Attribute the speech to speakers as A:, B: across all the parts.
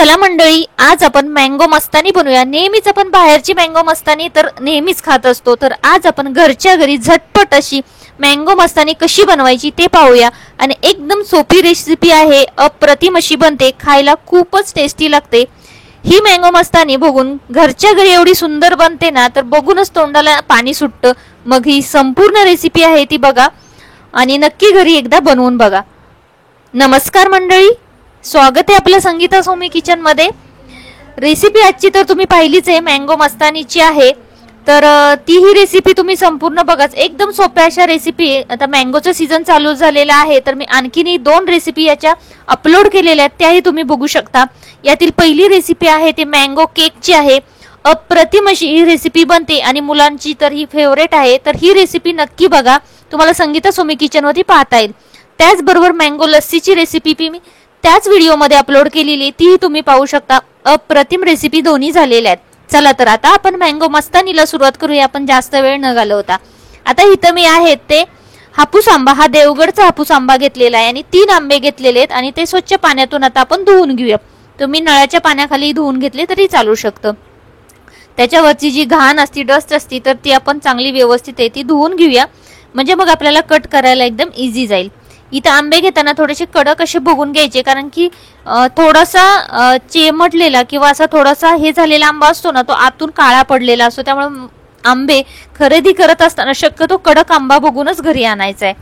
A: चला मंडळी, आज आपण मँगो मस्तानी बनवूया। नेहमीच आपण बाहेरची मँगो मस्तानी तर नेहमीच खात असतो, तर आज आपण घरच्या घरी झटपट अशी मँगो मस्तानी कशी बनवायची ते पाहूया। आणि एकदम सोपी रेसिपी आहे, अप्रतिम अशी बनते, खायला खूपच टेस्टी लागते। ही मँगो मस्तानी बघून घरच्या घरी एवढी सुंदर बनते ना, तर बघूनच तोंडाला पाणी सुटतं। मग ही संपूर्ण रेसिपी आहे ती बघा आणि नक्की घरी एकदा बनवून बघा। नमस्कार मंडळी, स्वागत आहे आपलं संगीता सोमी किचन मध्ये। रेसिपी आजची तर तुम्ही पाहिलीच आहे, मँगो मस्तानीची आहे। तर ती ही रेसिपी तुम्ही संपूर्ण बघाच, एकदम सोप्या अशा रेसिपी। आता मँगोचा सीझन चालू झालेला आहे, तर मी आणखीनही 2 रेसिपी याच्या अपलोड केलेल्या आहेत, त्याही तुम्ही बघू शकता। यातील पहिली रेसिपी आहे ती मँगो केकची आहे। अप्रतिम अशी ही रेसिपी बनते आणि मुलांची तर ही फेवरेट आहे। तर ही रेसिपी नक्की बघा, तुम्हाला संगीता सोमी किचन वरती पाहता येईल। त्याचबरोबर मँगो लस्सीची रेसिपी मी त्याच व्हिडिओमध्ये अपलोड केलेली, ती तुम्ही पाहू शकता। अप्रतिम रेसिपी दोन्ही झालेल्या आहेत। चला तर आता आपण मँगो मस्तानीला सुरुवात करूया, आपण जास्त वेळ न घालवता। आता इथं मी आहेत ते हापूस आंबा, हा देवगडचा हापूस आंबा घेतलेला आहे आणि 3 आंबे घेतलेले आहेत आणि ते स्वच्छ पाण्यातून आता आपण धुवून घेऊया। तुम्ही नळाच्या पाण्याखाली धुवून घेतले तरी चालू शकतं। त्याच्यावरची जी घाण असती, डस्ट असती, तर ती आपण चांगली व्यवस्थित आहे ती धुवून घेऊया, म्हणजे मग आपल्याला कट करायला एकदम इझी जाईल। इथं आंबे घेताना थोडेसे कडक असे बघून घ्यायचे, कारण की थोडासा चेमटलेला किंवा असा थोडासा हे झालेला आंबा असतो ना, तो आतून काळा पडलेला असतो। त्यामुळे आंबे खरेदी करत असताना शक्यतो कडक आंबा बघूनच घरी आणायचा आहे।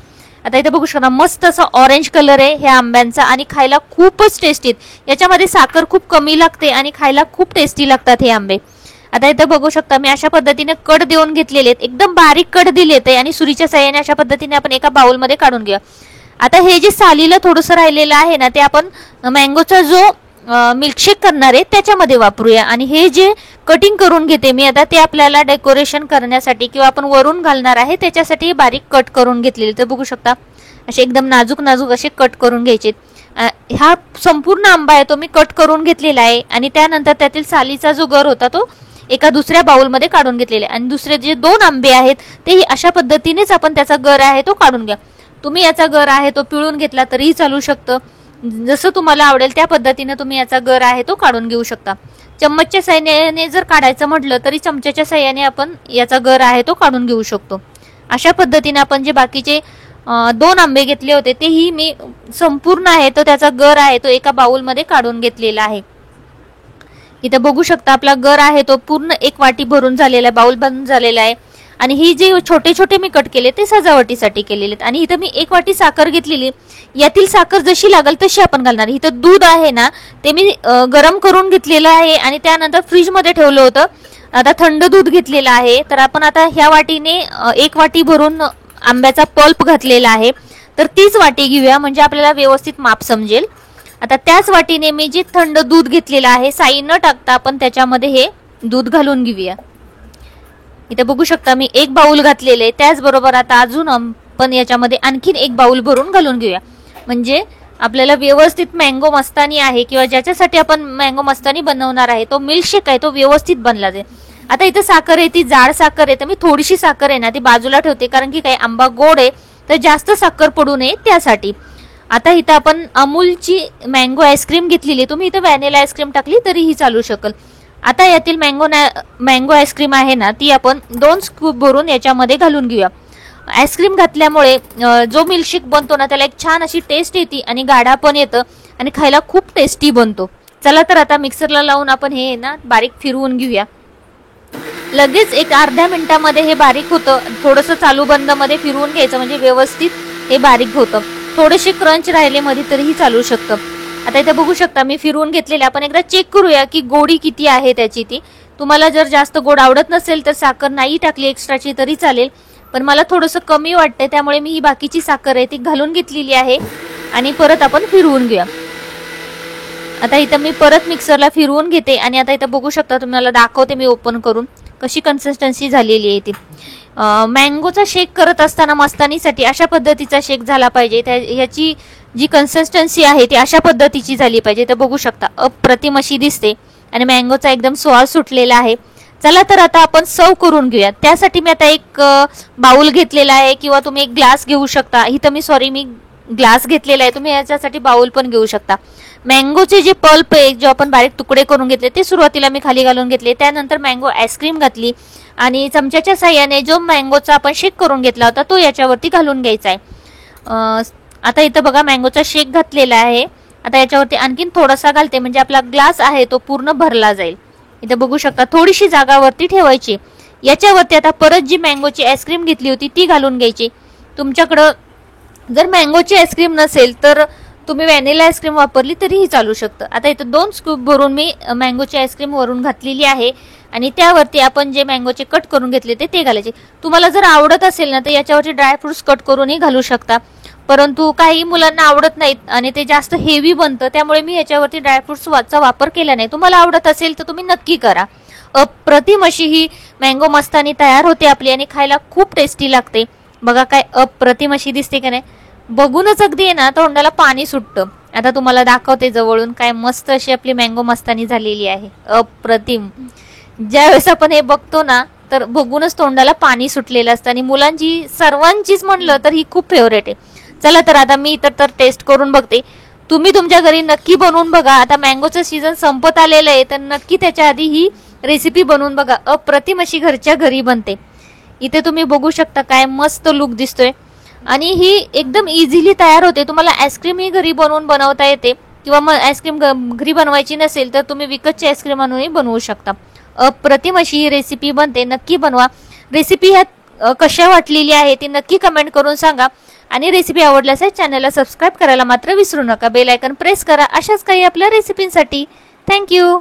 A: आता इथे बघू शकता, मस्त असा ऑरेंज कलर आहे ह्या आंब्यांचा आणि खायला खूपच टेस्टी। याच्यामध्ये साखर खूप कमी लागते आणि खायला खूप टेस्टी लागतात हे आंबे। आता इथे बघू शकता, मी अशा पद्धतीने कट देऊन घेतलेले आहेत, एकदम बारीक कट दिलेत आणि सुरीच्या साहाय्याने अशा पद्धतीने आपण एका बाउल मध्ये काढून घेऊया। आता हे जे सालीला थोडंसं राहिलेलं आहे ना, ते आपण मँगोचा जो मिल्कशेक करणार आहे त्याच्यामध्ये वापरूया। आणि हे जे कटिंग करून घेते मी आता, ते आपल्याला डेकोरेशन करण्यासाठी किंवा आपण वरून घालणार आहे त्याच्यासाठी बारीक कट करून घेतलेले। तर बघू शकता, असे एकदम नाजूक नाजूक असे कट करून घ्यायचे। हा संपूर्ण आंबा आहे तो मी कट करून घेतलेला आहे आणि त्यानंतर त्यातील सालीचा जो गर होता तो एका दुसऱ्या बाउलमध्ये काढून घेतलेला आहे। आणि दुसरे जे 2 आंबे आहेत ते अशा पद्धतीनेच आपण त्याचा गर आहे तो काढून घ्या। तुम्ही याचा गर आहे तो पिळून घेतला तरीही चालू शकतं, जसं तुम्हाला आवडेल त्या पद्धतीने तुम्ही याचा गर आहे तो काढून घेऊ शकता। चम्मचच्या साहाय्याने जर काढायचं म्हटलं तरी चमच्याच्या साहाय्याने आपण याचा गर आहे तो काढून घेऊ शकतो। अशा पद्धतीने आपण जे बाकीचे 2 आंबे घेतले होते तेही मी संपूर्ण आहे तो त्याचा गर आहे तो एका बाउलमध्ये काढून घेतलेला आहे। इथे बघू शकता, आपला गर आहे तो पूर्ण 1 वाटी भरून झालेला आहे, बाउल भरून झालेला आहे। आणि ही जे छोटे छोटे मी कट केले ते सजावटीसाठी केलेले आहेत। आणि इथं मी 1 वाटी साखर घेतलेली, यातील साखर जशी लागेल तशी आपण घालणार। इथं दूध आहे ना, ते मी गरम करून घेतलेलं आहे आणि त्यानंतर फ्रीज मध्ये ठेवलं होतं। आता थंड दूध घेतलेलं आहे, तर आपण आता ह्या वाटीने 1 वाटी भरून आंब्याचा पल्प घातलेला आहे, तर तीच वाटी घेऊया म्हणजे आपल्याला व्यवस्थित माप समजेल। आता त्याच वाटीने मी जे थंड दूध घेतलेलं आहे, साई न टाकता आपण त्याच्यामध्ये हे दूध घालून घेऊया। इथे बघू शकता मी 1 बाउल घातलेले आहे, त्याचबरोबर आता अजून आपण याच्यामध्ये आणखीन 1 बाउल भरून घालून घेऊया, म्हणजे आपल्याला व्यवस्थित मँगो मस्तानी आहे किंवा ज्याच्यासाठी आपण मँगो मस्तानी बनवणार आहे तो मिल्कशेक आहे तो व्यवस्थित बनला जाईल। आता इथे साखर आहे ती जाड साखर आहे, तर मी थोडीशी साखर आहे ना ती बाजूला ठेवते, कारण की काही आंबा गोड आहे तर जास्त साखर पडू नये त्यासाठी। आता इथं आपण अमूलची मँगो आईस्क्रीम घेतलेली, तुम्ही इथं व्हॅनिला आईस्क्रीम टाकली तरीही चालू शकेल। आता यातील मँगो आईस्क्रीम आहे ना, ती आपण 2 स्कूप भरून याच्यामध्ये घालून घेऊया। आईस्क्रीम घातल्यामुळे जो मिल्कशेक बनतो ना त्याला एक छान अशी टेस्ट येते आणि गाढा पण येतं आणि खायला खूप टेस्टी बनतो। चला तर आता मिक्सरला लावून आपण हे ना बारीक फिरवून घेऊया। लगेच एक अर्ध्या मिनिटामध्ये हे बारीक होतं, थोडंसं चालू बंद मध्ये फिरवून घ्यायचं म्हणजे व्यवस्थित हे बारीक होतं। थोडेसे क्रंच राहिले मध्ये तरीही चालू शकतं। आता इथे बघू शकता मी फिरवून घेतलेले, आपण एकदा चेक करूया की गोडी किती आहे त्याची ती। तुम्हाला जर जास्त गोड आवडत नसेल तर साखर नाही टाकली एक्स्ट्राची तरी चालेल, पण मला थोडंसं कमी वाटतंय त्यामुळे मी ही बाकीची साखर आहे ती घालून घेतलेली आहे आणि परत आपण फिरवून घेऊया। आता इथं मी परत मिक्सरला फिरवून घेते आणि आता इथं बघू शकता, तुम्हाला दाखवते मी ओपन करून कशी कन्सिस्टन्सी झालेली आहे ती। मँगोचा शेक करत असताना मस्तानीसाठी अशा पद्धतीचा शेक झाला पाहिजे, ह्याची जी कन्सिस्टन्सी आहे ती अशा पद्धतीची झाली पाहिजे। तर बघू शकता अप्रतिम अशी दिसते आणि मँगोचा एकदम स्वाद सुटलेला आहे। चला तर आता आपण सर्व करून घेऊया। त्यासाठी मी आता एक बाउल घेतलेला आहे किंवा तुम्ही एक ग्लास घेऊ शकता। इथं मी ग्लास घेतलेला आहे, तुम्ही याच्यासाठी बाउल पण घेऊ शकता। मँगोचे जे पल्प आहे, जो आपण बारीक तुकडे करून घेतले ते सुरुवातीला मी खाली घालून घेतले. त्यानंतर मँगो आईस्क्रीम घातली आणि चमच्याच्या साह्याने जो मँगोचा आपण शेक करून घेतला होता तो याच्यावरती घालून घ्यायचा आहे. आता इथं बघा मँगोचा शेक घातलेला आहे. आता याच्यावरती आणखीन थोडासा घालते म्हणजे आपला ग्लास आहे तो पूर्ण भरला जाईल. इथं बघू शकता थोडीशी जागावरती ठेवायची. याच्यावरती आता परत जी मँगोची आईस्क्रीम घेतली होती ती घालून घ्यायची. तुमच्याकडं जर मँगोची आईस्क्रीम नसेल तर तुम्ही व्हॅनिला आईस्क्रीम वापरली तरीही चालू शकतं. आता इथं 2 स्कूप भरून मी मँगोची आईस्क्रीम वरून घातलेली आहे आणि त्यावरती आपण जे मँगोचे कट करून घेतले ते घालायचे. तुम्हाला जर आवडत असेल ना तर याच्यावरती ड्रायफ्रुट्स कट करूनही घालू शकता, परंतु काही मुलांना आवडत नाहीत आणि ते जास्त हेवी बनतं, त्यामुळे मी याच्यावरती ड्रायफ्रुट्सचा वापर केला नाही. तुम्हाला आवडत असेल तर तुम्ही नक्की करा. अप्रतिम अशी ही मँगो मस्तानी तयार होते आपली आणि खायला खूप टेस्टी लागते. बघा काय अप्रतिम अशी दिसते का नाही, बघूनच अगदी आहे ना तोंडाला पाणी सुटतं. आता तुम्हाला दाखवते जवळून काय मस्त अशी आपली मँगो मस्तानी झालेली आहे. अप्रतिम. ज्यावेळेस आपण हे बघतो ना तर बघूनच तोंडाला पाणी सुटलेलं असतं आणि मुलांची सर्वांचीच म्हणलं तर ही खूप फेवरेट आहे. चला तर आता मी तर टेस्ट करून बघते. तुम्ही तुमच्या घरी नक्की बनवून बघा. आता मँगोचं सीझन संपत आलेलं आहे तर नक्की त्याच्या आधी ही रेसिपी बनवून बघा. अप्रतिम अशी घरच्या घरी बनते. इथे तुम्ही बघू शकता काय मस्त लुक दिसतोय आणि ही एकदम इझिली तयार होते. तुम्हाला आईस्क्रीम ही घरी बनवता येते किंवा मग आईस्क्रीम घरी बनवायची नसेल तर तुम्ही विकतची आईस्क्रीम आणूनही बनवू शकता. अप्रतिम अशी ही रेसिपी बनते. नक्की बनवा. रेसिपी ह्यात कशा वाटलेली आहे ती नक्की कमेंट करून सांगा आणि रेसिपी आवडल्यास चॅनलला सबस्क्राईब करायला मात्र विसरू नका. बेल आयकॉन प्रेस करा अशाच काही आपल्या रेसिपींसाठी. थँक्यू.